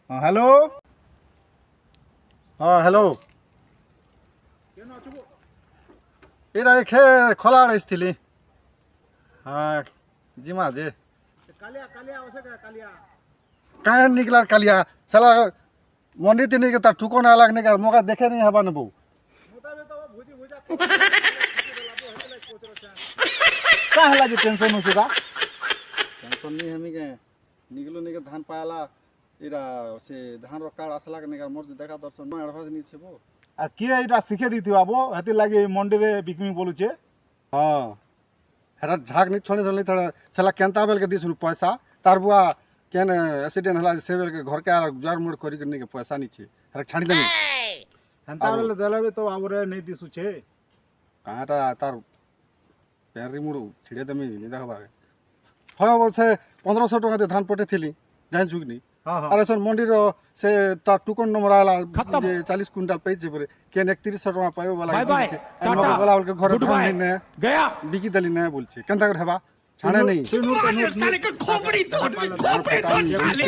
Hello, হ্যাঁ hello, এটা খেয়ে খোলা আসছিলি। হ্যাঁ জিমা দে কায় নিকলার কালিয়া সালা মন্দির তে নিকে তার টুকো না লাগনে কার মোকা দেখে নি হবা নেবো কাহ লাগে টেনশন হচ্ছে কা টেনশন নি আমি কে নিগলো নিকে ধান পায়ালা এরা সে ধান রকার আসলা কে নিকার মোর দেখা দর্শন না আড়ভাজ নিছে বো আর কে এটা শিখে দিতে বাবু হাতি লাগে মন্দিরে বিক্রি বলুছে। হ্যাঁ হেরা ঝাক নি ছড়ে ছড়ে তারা সালা কেনতা বেলকে দিছুন পয়সা তার বুয়া কেন অ্যাক্সিডেন্ট হলা সে বেলকে ঘরকে আর জ্বর মুড় করি কে নিকে পয়সা নিছে হেরা ছাড়ি দেনি হেনতা বেলে দেলাবে তো আমরে নেই দিছুছে কাঁটা তার প্যারি মুড়ু ছিড়ে দেমি নি দেখবা হ্যাঁ বলছে 1500 টাকা দিয়ে ধান পটেছিলি জান চুকনি আর এখন মন্দির সে তার টুকন নম্বর আলা যে 40 কুইন্টাল পেয়েছে পরে কেন 3100 টাকা পাইও বলা দিছে আর মগে বলা বলকে ঘরে ধান নে গয়া বিকি দলি না বলছে কেনতা করে হেবা ছাড়ে নেই साले का खोपड़ी तोड़ साले